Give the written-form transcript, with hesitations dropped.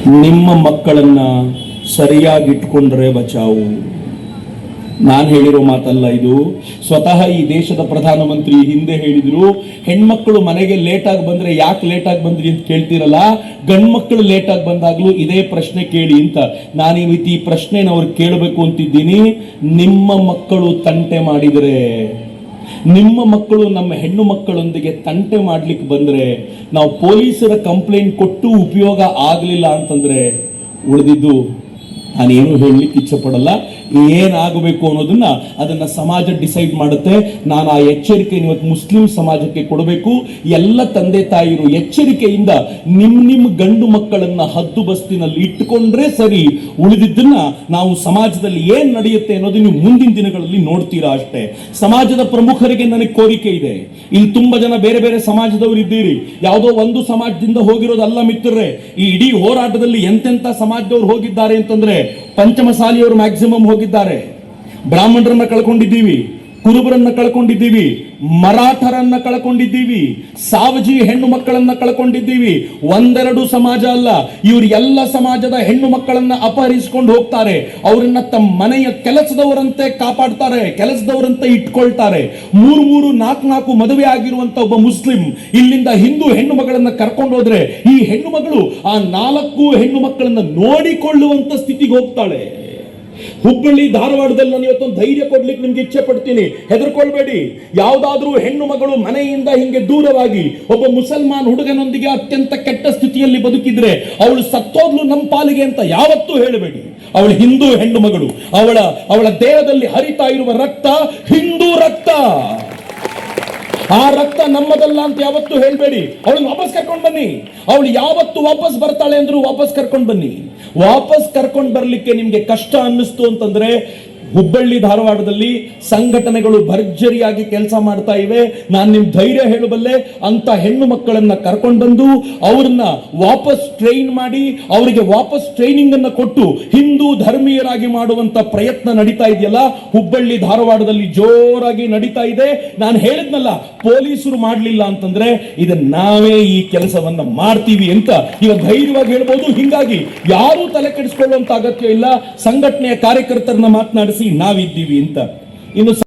ನಿಮ್ಮ ಮಕ್ಕಳನ್ನ ಸರಿಯಾಗಿ ಇಟ್ಕೊಂಡ್ರೆ ಬಚಾವು. ನಾನು ಹೇಳಿರೋ ಮಾತಲ್ಲ ಇದು, ಸ್ವತಃ ಈ ದೇಶದ ಪ್ರಧಾನಮಂತ್ರಿ ಹಿಂದೆ ಹೇಳಿದ್ರು. ಹೆಣ್ಮಕ್ಳು ಮನೆಗೆ ಲೇಟಾಗಿ ಬಂದ್ರೆ ಯಾಕೆ ಲೇಟಾಗಿ ಬಂದ್ರಿ ಅಂತ ಕೇಳ್ತಿರಲ್ಲ, ಗಂಡ್ಮಕ್ಳು ಲೇಟಾಗಿ ಬಂದಾಗ್ಲೂ ಇದೇ ಪ್ರಶ್ನೆ ಕೇಳಿ ಅಂತ ನಾನು ಈ ಪ್ರಶ್ನೆನ ಅವ್ರಿಗೆ ಕೇಳಬೇಕು ಅಂತಿದ್ದೀನಿ. ನಿಮ್ಮ ಮಕ್ಕಳು ತಂಟೆ ಮಾಡಿದರೆ, ನಿಮ್ಮ ಮಕ್ಕಳು ನಮ್ಮ ಹೆಣ್ಣು ಮಕ್ಕಳೊಂದಿಗೆ ತಂಟೆ ಮಾಡ್ಲಿಕ್ಕೆ ಬಂದ್ರೆ, ನಾವು ಪೊಲೀಸರ ಕಂಪ್ಲೇಂಟ್ ಕೊಟ್ಟು ಉಪಯೋಗ ಆಗಲಿಲ್ಲ ಅಂತಂದ್ರೆ ಉಳಿದಿದ್ದು ನಾನೇನು ಹೇಳಲಿಕ್ಕೆ ಇಚ್ಛೆ ಪಡಲ್ಲ. ಏನಾಗಬೇಕು ಅನ್ನೋದನ್ನ ಅದನ್ನ ಸಮಾಜ ಡಿಸೈಡ್ ಮಾಡುತ್ತೆ. ನಾನು ಆ ಎಚ್ಚರಿಕೆ ಇವತ್ತು ಮುಸ್ಲಿಂ ಸಮಾಜಕ್ಕೆ ಕೊಡಬೇಕು. ಎಲ್ಲ ತಂದೆ ತಾಯಿರು ಎಚ್ಚರಿಕೆಯಿಂದ ನಿಮ್ಮ ಗಂಡು ಮಕ್ಕಳನ್ನ ಹದ್ದು ಬಸ್ತಿನಲ್ಲಿ ಇಟ್ಟುಕೊಂಡ್ರೆ ಸರಿ, ಉಳಿದಿದ್ದನ್ನ ನಾವು ಸಮಾಜದಲ್ಲಿ ಏನ್ ನಡೆಯುತ್ತೆ ಅನ್ನೋದು ನೀವು ಮುಂದಿನ ದಿನಗಳಲ್ಲಿ ನೋಡ್ತೀರಾ ಅಷ್ಟೇ. ಸಮಾಜದ ಪ್ರಮುಖರಿಗೆ ನನಗೆ ಕೋರಿಕೆ ಇದೆ. ಇಲ್ಲಿ ತುಂಬಾ ಜನ ಬೇರೆ ಬೇರೆ ಸಮಾಜದವರು ಇದ್ದೀರಿ. ಯಾವುದೋ ಒಂದು ಸಮಾಜದಿಂದ ಹೋಗಿರೋದಲ್ಲ ಮಿತ್ರರೇ. ಈ ಇಡೀ ಹೋರಾಟದಲ್ಲಿ ಎಂತೆಂತ ಸಮಾಜದವರು ಹೋಗಿದ್ದಾರೆ ಅಂತಂದ್ರೆ, ಪಂಚಮಸಾಲಿಯವರು ಮ್ಯಾಕ್ಸಿಮಮ್ ಹೋಗಿದ್ದಾರೆ. ಬ್ರಾಹ್ಮಣರನ್ನ ಕಳ್ಕೊಂಡಿದ್ದೀವಿ, ಕುರುಬರನ್ನ ಕಳ್ಕೊಂಡಿದ್ದೀವಿ, ಮರಾಠರನ್ನ ಕಳ್ಕೊಂಡಿದ್ದೀವಿ, ಸಾವಜಿ ಹೆಣ್ಣು ಮಕ್ಕಳನ್ನ ಕಳ್ಕೊಂಡಿದ್ದೀವಿ. ಒಂದೆರಡು ಸಮಾಜ ಅಲ್ಲ, ಇವರು ಎಲ್ಲ ಸಮಾಜದ ಹೆಣ್ಣು ಮಕ್ಕಳನ್ನ ಅಪಹರಿಸಿಕೊಂಡು ಹೋಗ್ತಾರೆ. ಅವರನ್ನ ತಮ್ಮ ಮನೆಯ ಕೆಲಸದವರಂತೆ ಕಾಪಾಡ್ತಾರೆ, ಕೆಲಸದವರಂತೆ ಇಟ್ಕೊಳ್ತಾರೆ. ಮೂರು ನಾಲ್ಕು ಮದುವೆ ಆಗಿರುವಂತ ಒಬ್ಬ ಮುಸ್ಲಿಂ ಇಲ್ಲಿಂದ ಹಿಂದೂ ಹೆಣ್ಣು ಮಗಳನ್ನ ಕರ್ಕೊಂಡು ಹೋದ್ರೆ, ಈ ಹೆಣ್ಣು ಮಗಳು ಆ 4 ಹೆಣ್ಣು ಮಕ್ಕಳನ್ನ ನೋಡಿಕೊಳ್ಳುವಂತ ಸ್ಥಿತಿಗೆ ಹೋಗ್ತಾಳೆ. ಹುಬ್ಬಳ್ಳಿ ಧಾರವಾಡದಲ್ಲಿ ನಾನು ಇವತ್ತೊಂದು ಧೈರ್ಯ ಕೊಡ್ಲಿಕ್ಕೆ ನಿಮ್ಗೆ ಇಚ್ಛೆ ಪಡ್ತೀನಿ. ಹೆದರ್ಕೊಳ್ಬೇಡಿ. ಯಾವ್ದಾದ್ರೂ ಹೆಣ್ಣು ಮಗಳು ಮನೆಯಿಂದ ಹಿಂಗೆ ದೂರವಾಗಿ ಒಬ್ಬ ಮುಸಲ್ಮಾನ್ ಹುಡುಗನೊಂದಿಗೆ ಅತ್ಯಂತ ಕೆಟ್ಟ ಸ್ಥಿತಿಯಲ್ಲಿ ಬದುಕಿದ್ರೆ ಅವಳು ಸತ್ತೋದ್ಲು ನಮ್ಮ ಪಾಲಿಗೆ ಅಂತ ಯಾವತ್ತೂ ಹೇಳಬೇಡಿ. ಅವಳು ಹಿಂದೂ ಹೆಣ್ಣು ಮಗಳು. ಅವಳ ದೇಹದಲ್ಲಿ ಹರಿತಾ ಇರುವ ರಕ್ತ ಹಿಂದೂ ರಕ್ತ. ಆ ರಕ್ತ ನಮ್ಮದಲ್ಲ ಅಂತ ಯಾವತ್ತೂ ಹೇಳ್ಬೇಡಿ. ಅವಳನ್ನು ವಾಪಸ್ ಕರ್ಕೊಂಡು ಬನ್ನಿ. ಅವಳು ಯಾವತ್ತು ವಾಪಸ್ ಬರ್ತಾಳೆ ಅಂದ್ರೂ ವಾಪಸ್ ಕರ್ಕೊಂಡು ಬನ್ನಿ. ವಾಪಸ್ ಕರ್ಕೊಂಡು ಬರ್ಲಿಕ್ಕೆ ನಿಮ್ಗೆ ಕಷ್ಟ ಅನ್ನಿಸ್ತು ಅಂತಂದ್ರೆ, ಹುಬ್ಬಳ್ಳಿ ಧಾರವಾಡದಲ್ಲಿ ಸಂಘಟನೆಗಳು ಭರ್ಜರಿಯಾಗಿ ಕೆಲಸ ಮಾಡ್ತಾ ಇವೆ. ನಾನು ನಿಮ್ ಧೈರ್ಯ ಹೇಳಬಲ್ಲೆ. ಅಂತ ಹೆಣ್ಣು ಮಕ್ಕಳನ್ನ ಕರ್ಕೊಂಡು ಬಂದು ಅವ್ರನ್ನ ವಾಪಸ್ ಟ್ರೈನ್ ಮಾಡಿ, ಅವರಿಗೆ ವಾಪಸ್ ಟ್ರೈನಿಂಗ್ ಅನ್ನ ಕೊಟ್ಟು ಹಿಂದೂ ಧರ್ಮೀಯರಾಗಿ ಮಾಡುವಂತ ಪ್ರಯತ್ನ ನಡೀತಾ ಇದೆಯಲ್ಲ, ಹುಬ್ಬಳ್ಳಿ ಧಾರವಾಡದಲ್ಲಿ ಜೋರಾಗಿ ನಡೀತಾ ಇದೆ. ನಾನು ಹೇಳಿದ್ನಲ್ಲ, ಪೊಲೀಸರು ಮಾಡಲಿಲ್ಲ ಅಂತಂದ್ರೆ ಇದನ್ನ ನಾವೇ ಈ ಕೆಲಸವನ್ನ ಮಾಡ್ತೀವಿ ಅಂತ ಇವತ್ತು ಧೈರ್ಯವಾಗಿ ಹೇಳ್ಬೋದು. ಹಿಂಗಾಗಿ ಯಾರೂ ತಲೆ ಕೆಡಿಸ್ಕೊಳ್ಳುವಂತ ಅಗತ್ಯ ಇಲ್ಲ. ಸಂಘಟನೆಯ ಕಾರ್ಯಕರ್ತರನ್ನ ಮಾತನಾಡಿಸಿ ನಾವಿದ್ದೀವಿ ಅಂತ. ಇನ್ನು